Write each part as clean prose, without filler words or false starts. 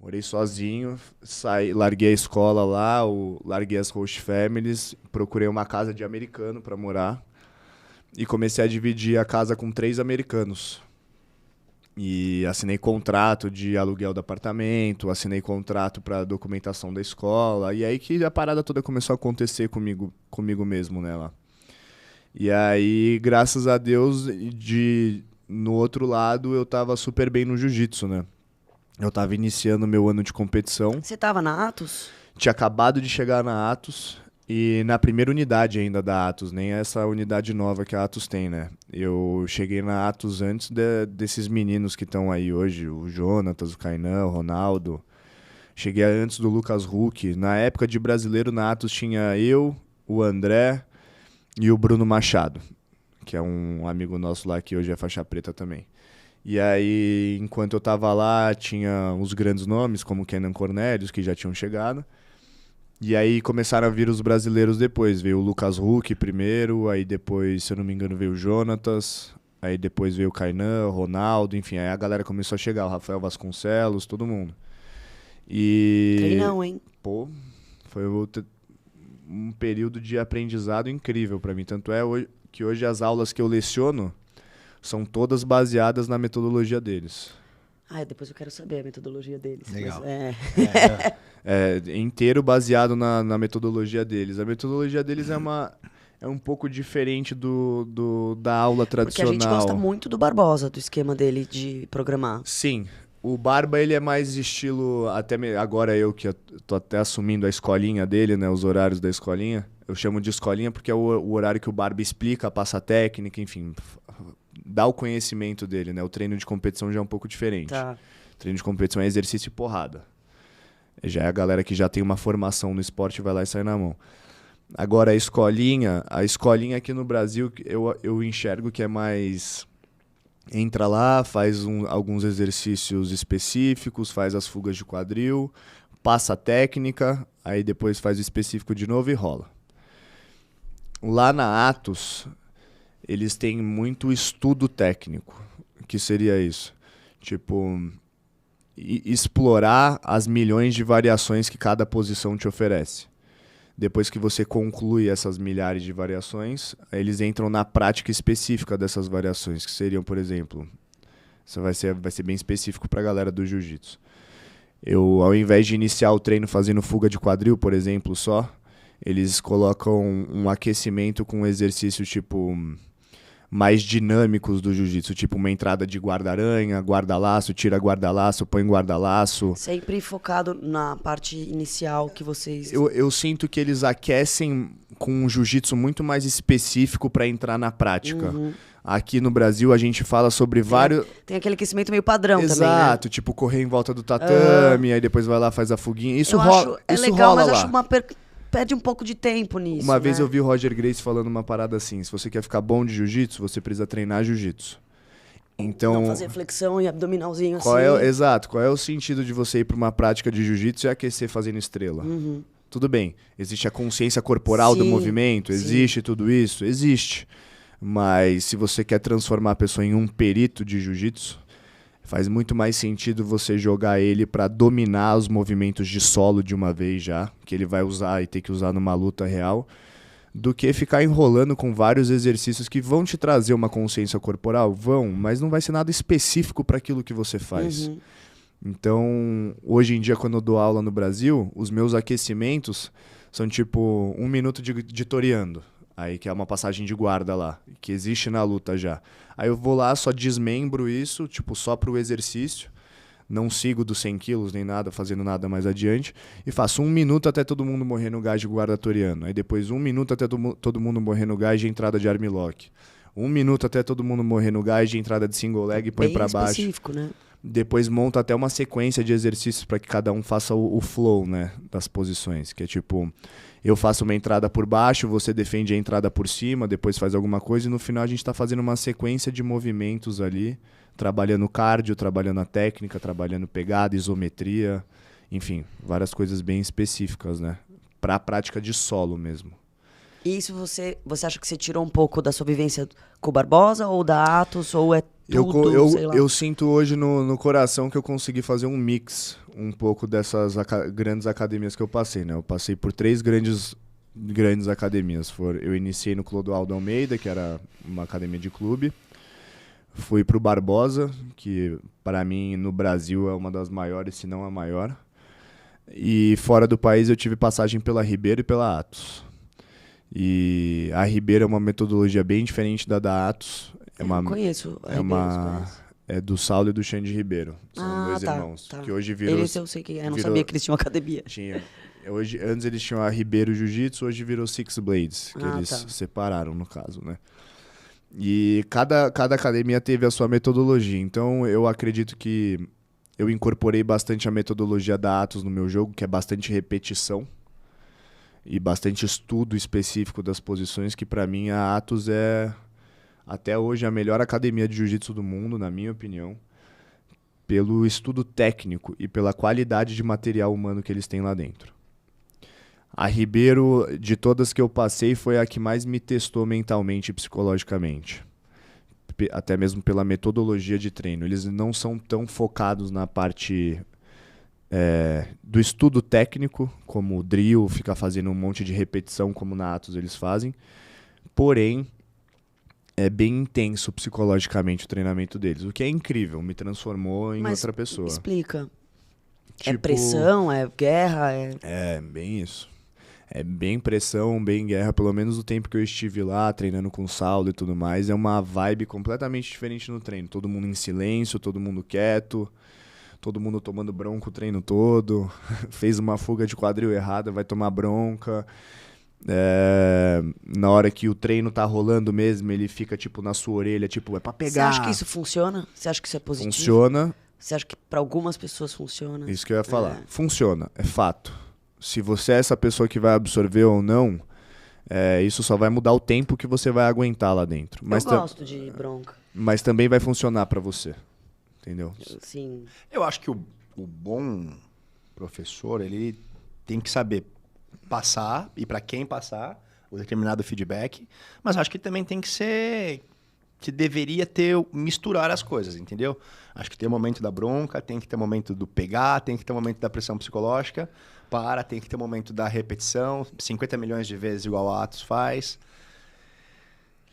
Morei sozinho, larguei a escola lá, larguei as host families, procurei uma casa de americano para morar e comecei a dividir a casa com 3 americanos. E assinei contrato de aluguel do apartamento, assinei contrato para documentação da escola, e aí que a parada toda começou a acontecer comigo mesmo, né, lá. E aí, graças a Deus, no outro lado, eu tava super bem no jiu-jitsu, né? Eu tava iniciando meu ano de competição. Você tava na Atos? Tinha acabado de chegar na Atos e na primeira unidade ainda da Atos, nem essa unidade nova que a Atos tem, né? Eu cheguei na Atos antes desses meninos que estão aí hoje, o Jonatas, o Kainan, o Ronaldo. Cheguei antes do Lucas Huck. Na época de brasileiro na Atos tinha eu, o André e o Bruno Machado, que é um amigo nosso lá que hoje é faixa preta também. E aí, enquanto eu tava lá, tinha os grandes nomes, como o Kenan Cornelius, que já tinham chegado. E aí começaram a vir os brasileiros depois. Veio o Lucas Huck primeiro, aí depois, se eu não me engano, veio o Jonatas, aí depois veio o Kainan, o Ronaldo, enfim, aí a galera começou a chegar, o Rafael Vasconcelos, todo mundo. E... Treinão, hein? Pô, foi um período de aprendizado incrível pra mim. Tanto é que hoje as aulas que eu leciono são todas baseadas na metodologia deles. Depois eu quero saber a metodologia deles. Legal. Mas, É inteiro baseado na metodologia deles. A metodologia deles é um pouco diferente da aula tradicional. Porque a gente gosta muito do Barbosa, do esquema dele de programar. Sim. O Barba, ele é mais estilo... Agora eu que tô até assumindo a escolinha dele, né? Os horários da escolinha. Eu chamo de escolinha porque é o horário que o Barba explica, passa a técnica, enfim... Dá o conhecimento dele, né? O treino de competição já é um pouco diferente. Tá. O treino de competição é exercício e porrada. Já é a galera que já tem uma formação no esporte, vai lá e sai na mão. Agora, a escolinha aqui no Brasil, eu enxergo que é mais... Entra lá, faz alguns exercícios específicos, faz as fugas de quadril, passa a técnica, aí depois faz o específico de novo e rola. Lá na Atos... Eles têm muito estudo técnico. O que seria isso? Tipo, explorar as milhões de variações que cada posição te oferece. Depois que você conclui essas milhares de variações, eles entram na prática específica dessas variações, que seriam, por exemplo, isso vai ser bem específico para a galera do jiu-jitsu. Eu, ao invés de iniciar o treino fazendo fuga de quadril, por exemplo, só, eles colocam um aquecimento com um exercício tipo... mais dinâmicos do jiu-jitsu, tipo uma entrada de guarda-aranha, guarda-laço, tira guarda-laço, põe guarda-laço. Sempre focado na parte inicial que vocês... Eu sinto que eles aquecem com um jiu-jitsu muito mais específico para entrar na prática. Uhum. Aqui no Brasil a gente fala sobre vários... Tem aquele aquecimento meio padrão também, né? Exato, tipo correr em volta do tatame, aí depois vai lá, faz a fuguinha. Isso rola, é isso legal, rola mas lá. acho perde um pouco de tempo nisso. Uma vez né? eu vi o Roger Gracie falando uma parada assim: se você quer ficar bom de jiu-jitsu, você precisa treinar jiu-jitsu. Então, não fazer flexão e abdominalzinho assim. Exato, qual é o sentido de você ir para uma prática de jiu-jitsu e aquecer fazendo estrela? Uhum. Tudo bem, existe a consciência corporal do movimento, existe tudo isso? Existe. Mas se você quer transformar a pessoa em um perito de jiu-jitsu, faz muito mais sentido você jogar ele para dominar os movimentos de solo de uma vez já, que ele vai usar e ter que usar numa luta real, do que ficar enrolando com vários exercícios que vão te trazer uma consciência corporal. Vão, mas não vai ser nada específico para aquilo que você faz. Uhum. Então, hoje em dia, quando eu dou aula no Brasil, os meus aquecimentos são tipo 1 minuto de toreando. Aí que é uma passagem de guarda lá, que existe na luta já. Aí eu vou lá, só desmembro isso, tipo, só pro exercício. Não sigo dos 100 quilos nem nada, fazendo nada mais adiante. E faço 1 minuto até todo mundo morrer no gás de guarda toriano. Aí depois 1 minuto até todo mundo morrer no gás de entrada de armlock. 1 minuto até todo mundo morrer no gás de entrada de single leg e põe pra baixo. Específico, né? Depois monta até uma sequência de exercícios para que cada um faça o flow, né, das posições. Que é tipo, eu faço uma entrada por baixo, você defende a entrada por cima, depois faz alguma coisa e no final a gente está fazendo uma sequência de movimentos ali, trabalhando cardio, trabalhando a técnica, trabalhando pegada, isometria, enfim, várias coisas bem específicas, né, para a prática de solo mesmo. E isso você acha que você tirou um pouco da sua vivência com o Barbosa ou da Atos, ou é tudo, sei lá? Eu sinto hoje no coração que eu consegui fazer um mix um pouco dessas grandes academias que eu passei, né? Eu passei por 3 grandes academias. Eu iniciei no Clodoaldo Almeida, que era uma academia de clube. Fui pro Barbosa, que para mim no Brasil é uma das maiores, se não a maior. E fora do país eu tive passagem pela Ribeiro e pela Atos. E a Ribeiro é uma metodologia bem diferente da Atos. Eu não conheço a Ribeiro, é do Saulo e do Xande Ribeiro. São 2 irmãos. Tá. Que hoje virou... Eles eu sei que eu não sabia que eles tinham academia. Antes eles tinham a Ribeiro Jiu-Jitsu, hoje virou Six Blades, que eles tá. separaram, no caso, né? E cada academia teve a sua metodologia. Então eu acredito que eu incorporei bastante a metodologia da Atos no meu jogo, que é bastante repetição e bastante estudo específico das posições, que para mim a Atos é até hoje a melhor academia de jiu-jitsu do mundo, na minha opinião, pelo estudo técnico e pela qualidade de material humano que eles têm lá dentro. A Ribeiro, de todas que eu passei, foi a que mais me testou mentalmente e psicologicamente. Até mesmo pela metodologia de treino. Eles não são tão focados na parte do estudo técnico, como o drill, ficar fazendo um monte de repetição, como na Atos eles fazem. Porém, é bem intenso psicologicamente o treinamento deles. O que é incrível, me transformou em outra pessoa. Explica. É pressão, é guerra? É bem isso. É bem pressão, bem guerra, pelo menos o tempo que eu estive lá, treinando com o Saulo e tudo mais, é uma vibe completamente diferente no treino. Todo mundo em silêncio, todo mundo quieto, todo mundo tomando bronca o treino todo, fez uma fuga de quadril errada, vai tomar bronca. Na hora que o treino tá rolando mesmo, ele fica tipo na sua orelha, tipo, é pra pegar. Você acha que isso funciona? Você acha que isso é positivo? Funciona. Você acha que pra algumas pessoas funciona? Isso que eu ia falar. Funciona, é fato. Se você é essa pessoa que vai absorver ou não, isso só vai mudar o tempo que você vai aguentar lá dentro. Mas eu gosto de bronca. Mas também vai funcionar pra você, entendeu? Sim. Eu acho que o bom professor, ele tem que saber passar, e para quem passar, o determinado feedback, mas acho que também tem que ser... que deveria misturar as coisas, entendeu? Acho que tem o momento da bronca, tem que ter o momento do pegar, tem que ter o momento da pressão psicológica, tem que ter o momento da repetição, 50 milhões de vezes igual a Atos faz.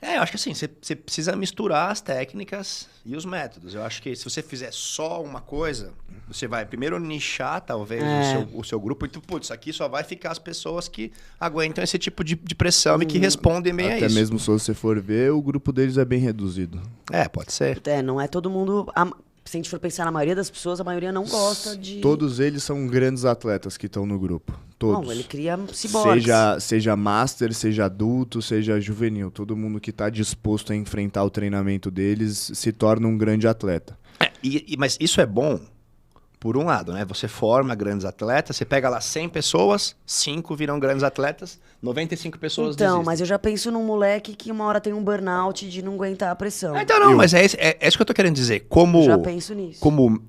Eu acho que assim, você precisa misturar as técnicas e os métodos. Eu acho que se você fizer só uma coisa, você vai primeiro nichar, talvez, o seu grupo. Então, putz, aqui só vai ficar as pessoas que aguentam esse tipo de pressão e que respondem bem a isso. Até mesmo se você for ver, o grupo deles é bem reduzido. Pode ser. Não é todo mundo... Se a gente for pensar na maioria das pessoas, a maioria não gosta de... Todos eles são grandes atletas que estão no grupo. Todos. Não, ele cria ciborgues. Seja master, seja adulto, seja juvenil. Todo mundo que está disposto a enfrentar o treinamento deles se torna um grande atleta. Mas isso é bom, por um lado, né? Você forma grandes atletas, você pega lá 100 pessoas, 5 viram grandes atletas, 95 pessoas desistem. Mas eu já penso num moleque que uma hora tem um burnout de não aguentar a pressão. Mas é isso que eu tô querendo dizer. Eu já penso nisso. Como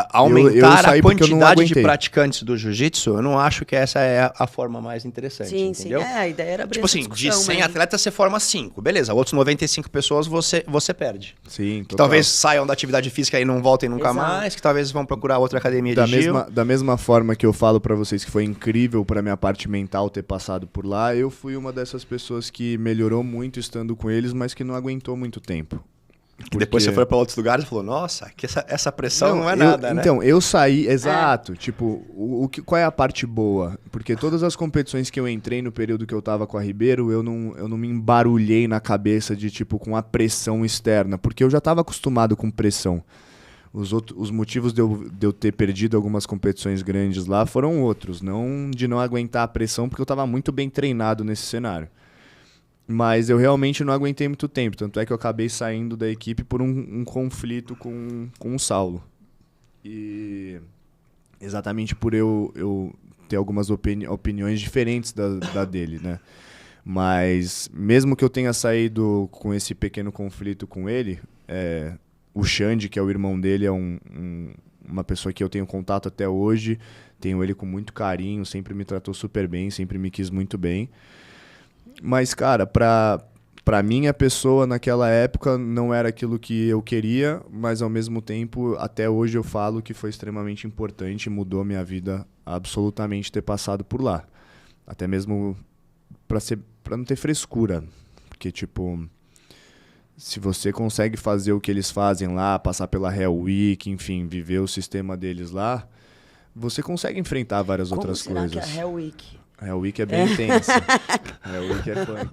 aumentar a quantidade de praticantes do jiu-jitsu, eu não acho que essa é a forma mais interessante, entendeu? Sim, a ideia era abrir tipo assim, de 100 atletas você forma 5, beleza, outros 95 pessoas você perde. Sim, que talvez saiam da atividade física e não voltem nunca mais, que talvez vão procurar outra academia de Gil. Da mesma forma que eu falo pra vocês que foi incrível pra minha parte mental ter passado por lá, eu fui uma dessas pessoas que melhorou muito estando com eles, mas que não aguentou muito tempo. Porque... Depois você foi para outros lugares e falou, nossa, que essa pressão não é nada, né? Então, eu saí, exato, tipo, qual é a parte boa? Porque todas as competições que eu entrei no período que eu tava com a Ribeiro, eu não me embarulhei na cabeça de, tipo, com a pressão externa, porque eu já tava acostumado com pressão. Os motivos de eu ter perdido algumas competições grandes lá foram outros, não de não aguentar a pressão, porque eu tava muito bem treinado nesse cenário. Mas eu realmente não aguentei muito tempo. Tanto é que eu acabei saindo da equipe por um conflito com o Saulo. E exatamente por eu ter algumas opiniões diferentes da dele, né? Mas mesmo que eu tenha saído com esse pequeno conflito com ele, o Xande, que é o irmão dele, é uma pessoa que eu tenho contato até hoje. Tenho ele com muito carinho, sempre me tratou super bem, sempre me quis muito bem. Mas, cara, pra mim, a pessoa naquela época não era aquilo que eu queria, mas ao mesmo tempo, até hoje eu falo que foi extremamente importante, mudou minha vida absolutamente ter passado por lá. Até mesmo pra não ter frescura. Porque, tipo, se você consegue fazer o que eles fazem lá, passar pela Hell Week, enfim, viver o sistema deles lá, você consegue enfrentar várias Como outras será coisas. que é a Hell Week? A Hell Week é bem intensa. A Hell Week é punk.